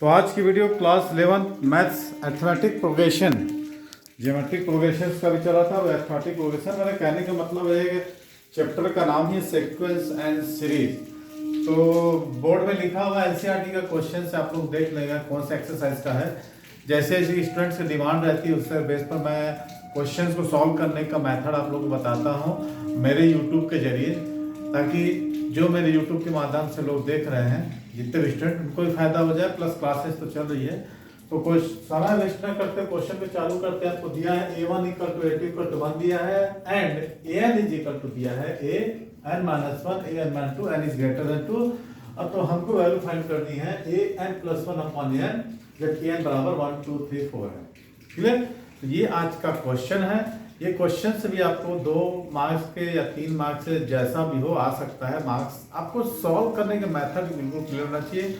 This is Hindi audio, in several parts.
तो आज की video class 11 maths arithmetic progression geometric progression का भी चला था। वो अर्थमेटिक प्रोग्रेशन मेरा कहने का मतलब है कि चैप्टर का नाम ही सीक्वेंस एंड सीरीज। तो बोर्ड में लिखा हुआ एनसीईआरटी का क्वेश्चन से आप लोग देख लेंगे कौन सा एक्सरसाइज का है। जैसे जैसे स्टूडेंट्स की डिमांड रहती है उससे बेस पर मैं क्वेश्चंस को सॉल्व करने का मेथड आप लोग को बताता हूँ मेरे यूट्यूब के जरिए, ताकि जो मेरे यूट्यूब के माध्यम से लोग देख रहे हैं जितने भी स्टूडेंट उनको भी फायदा हो जाए। प्लस क्लासेस तो चल रही है, तो कोई समय वेस्ट न करते क्वेश्चन पे चालू करते हैं। आपको दिया है a1 equal to a2 equal to 1 दिया है and an is equal to दिया है an minus 1 an minus 2 n is greater than 2। अब तो हमको वैल्यू फाइंड करनी है an प्लस 1 अपॉन n, जबकि n बराबर 1 2 3 4 है। क्लियर? तो ये आज का क्वेश्चन है। ये क्वेश्चन से भी आपको 2 मार्क्स के या 3 मार्क्स से जैसा भी हो आ सकता है। मार्क्स आपको सॉल्व करने के मेथड बिल्कुल क्लियर होना चाहिए।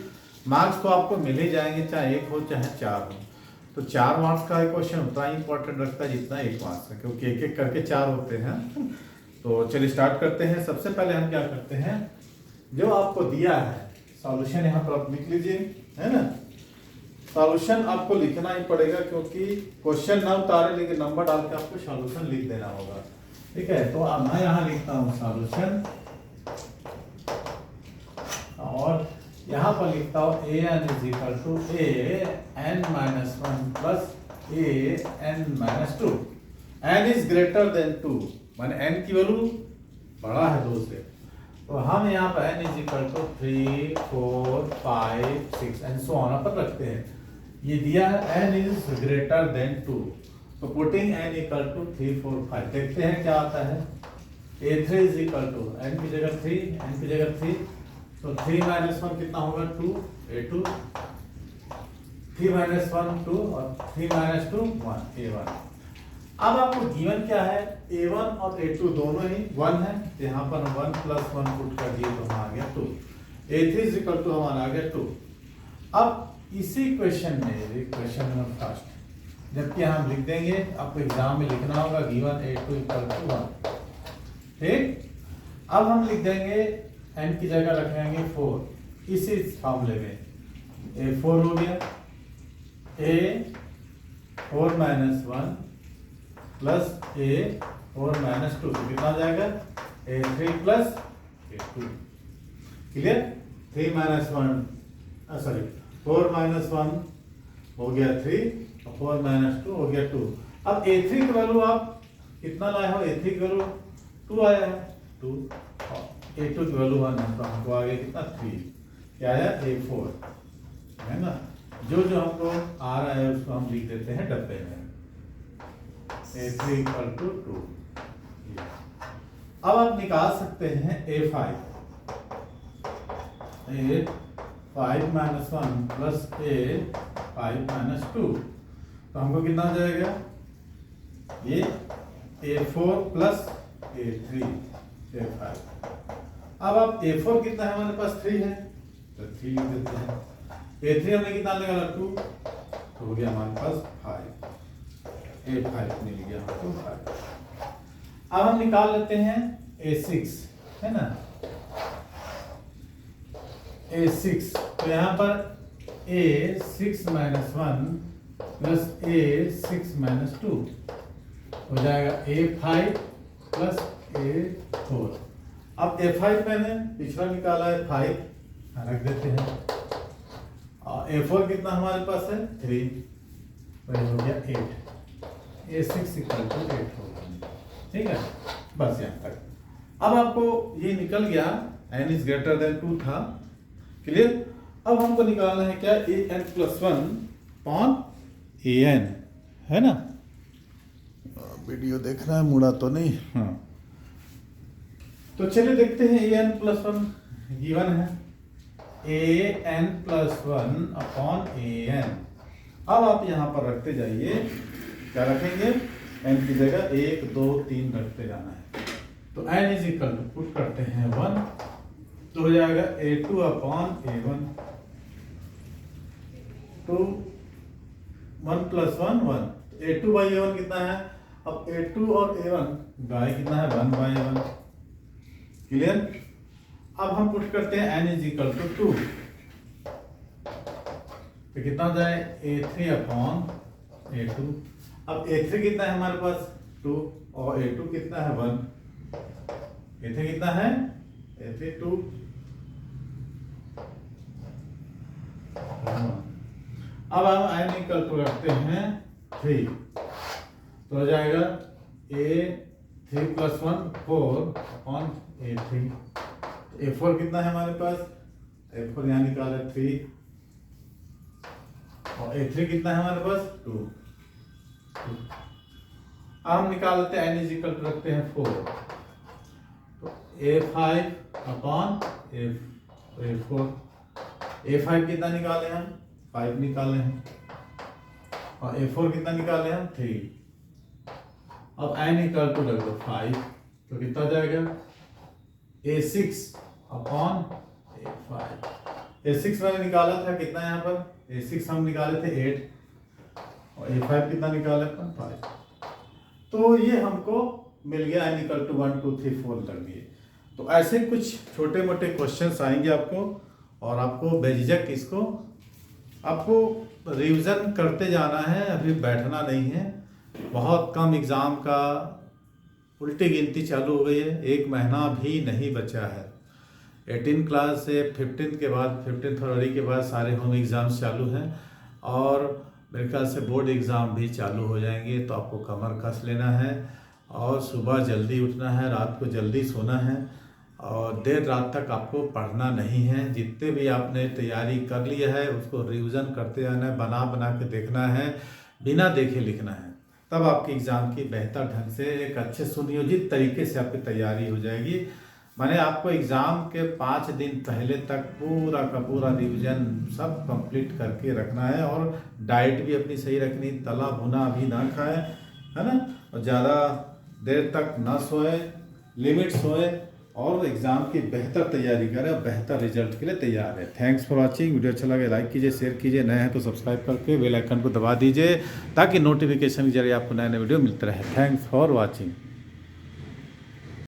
मार्क्स तो आपको मिल ही जाएंगे, चाहे 1 हो चाहे 4 हो। तो 4 मार्क्स का क्वेश्चन उतना ही इंपॉर्टेंट रखता है जितना 1 मार्क्स का, क्योंकि एक एक करके 4 होते हैं। तो चलिए स्टार्ट करते हैं। सबसे पहले हम क्या करते हैं, जो आपको दिया है सॉल्यूशन यहाँ पर आप लिख लीजिए, है ना। सॉल्यूशन आपको लिखना ही पड़ेगा क्योंकि क्वेश्चन ना उतारे लेकिन नंबर डाल के आपको सॉल्यूशन लिख देना होगा। ठीक है, तो अब मैं यहाँ लिखता हूँ सॉल्यूशन और यहाँ पर लिखता हूँ an is equal to an minus 1 plus an minus 2। n is greater than 2 माने n की वैल्यू बड़ा है 2 से। तो हम यहाँ पर n is equal to 3 4 5 6 and so on पर रखते हैं। ये दिया है n इज ग्रेटर देन 2, तो पुटिंग n इक्वल टू 3 4 5 देखते हैं क्या आता है। a3 is equal to n की जगह 3 n की जगह 3, तो 3 माइनस 1 कितना होगा 2 a2, 3 माइनस 1 2 और 3 माइनस 2 1 a1। अब आपको गिवन क्या है, a1 और a2 दोनों ही 1 है, तो यहाँ पर 1 प्लस 1 पुट कर दिए तो हमारा आ गया 2। a3 इज इक्वल टू हमारा आ गया 2। अब इसी क्वेश्चन में क्वेश्चन नंबर फर्स्ट जबकि हम लिख देंगे, आपको एग्जाम में लिखना होगा गिवन a2 इक्वल टू 1। ठीक, अब हम लिख देंगे n की जगह रखेंगे 4 इसी फॉर्मूले में। a4 हो गया a4 minus 1 plus a4 minus 2, तो कितना आ जाएगा a3 plus a2। Clear? 3 minus 1 sorry 4 minus 1 हो गया 3 और 4 माइनस 2 हो गया 2। अब a3 की वैल्यू आप कितना लाए हो, a3 की वैल्यू 2 आया है 2 और a2 की वैल्यू 1 है, तो हमको आ गया कितना 3, क्या आया a4, है ना। जो जो हमको आ रहा है उसको हम लिख देते हैं डब्बे में a3 इक्वल टू 2। अब आप निकाल सकते हैं a5 minus 1 plus a5 minus 2, तो हमको कितना हो जाएगा ये a4 प्लस a3 a5। अब आप a4 कितना है हमारे पास 3 है तो 3 लिख देते हैं। a3 हमने कितना निकाला 2, तो हो गया हमारे पास 5, a5 मिल गया हमको 5। अब हम निकाल लेते हैं a6, है ना। a6 तो यहाँ पर a6 minus 1 plus a6 minus 2 हो जाएगा a5 प्लस a4। अब a5 मैंने पिछला निकाला है 5 रख देते हैं और a4 कितना हमारे पास है 3, तो हो गया 8, a6 इक्वल टू 8 होगा। ठीक है, बस यहाँ तक। अब आपको ये निकल गया n इज ग्रेटर देन 2 था। क्लियर? अब हमको निकालना है क्या an प्लस 1 अपॉन an, है ना। वीडियो देख रहा है, मुड़ा तो नहीं। हाँ, तो चलिए देखते हैं an प्लस 1 गिवन है an प्लस 1 अपॉन an। अब आप यहाँ पर रखते जाइए, क्या रखेंगे, n की जगह 1 2 3 रखते जाना है। तो n is equal to put करते हैं 1, तो हो जाएगा a2 अपॉन a1, तो 1 प्लस 1 1, a2 बाई a1 कितना है। अब a2 और a1 बाई कितना है 1 बाई a1। क्लियर? अब हम पुट करते हैं n इज इक्वल टू 2, तो कितना हो जाए A3 अपॉन A2। अब A3 कितना है हमारे पास 2 और A2 कितना है 1। A3 कितना है A3 2। अब हम n इक्वल टू रखते हैं 3 तो हो जाएगा A3 + 1 4 अपॉन A3। A4 कितना है हमारे पास A4 यहाँ निकाले 3 और A3 कितना है हमारे पास 2। अब हम निकाल लेते हैं n इक्वल टू रखते हैं 4 तो A5 अपॉन A4। A5 कितना निकाले हम 5 निकाले हैं और A4 कितना निकाले हम 3। अब n इक्वल टू रख दो 5 तो कितना हो जाएगा A6 अपॉन A5। A6 मैंने निकाला था कितना यहाँ पर A6 हम निकाले थे 8 और A5 कितना निकाले अपन 5। तो ये हमको मिल गया n इक्वल टू 1 2 3 4 तक दिए। तो ऐसे कुछ छोटे मोटे क्वेश्चंस आएंगे आपको और आपको बेझिझक इसको आपको रिवीजन करते जाना है, अभी बैठना नहीं है। बहुत कम एग्ज़ाम का उल्टी गिनती चालू हो गई है, 1 महीना भी नहीं बचा है। 18 क्लास से 15 के बाद 15 फरवरी के बाद सारे होम एग्ज़ाम्स चालू हैं और मेरे ख्याल से बोर्ड एग्ज़ाम भी चालू हो जाएंगे। तो आपको कमर कस लेना है और सुबह जल्दी उठना है, रात को जल्दी सोना है और देर रात तक आपको पढ़ना नहीं है। जितने भी आपने तैयारी कर लिया है उसको रिवीजन करते जाना है, बना बना के देखना है, बिना देखे लिखना है। तब आपके एग्ज़ाम की बेहतर ढंग से एक अच्छे सुनियोजित तरीके से आपकी तैयारी हो जाएगी। मैंने आपको एग्ज़ाम के 5 दिन पहले तक पूरा का पूरा रिवीजन सब कंप्लीट करके रखना है और डाइट भी अपनी सही रखनी, तला भुना भी ना खाए, है ना, और ज़्यादा देर तक ना सोए, लिमिट सोए और एग्ज़ाम की बेहतर तैयारी करें और बेहतर रिजल्ट के लिए तैयार है। Thanks for watching. वीडियो अच्छा लगे लाइक कीजिए, शेयर कीजिए, नए हैं तो सब्सक्राइब करके बेल आइकन को दबा दीजिए ताकि नोटिफिकेशन के जरिए आपको नए नए वीडियो मिलते रहे। Thanks for watching.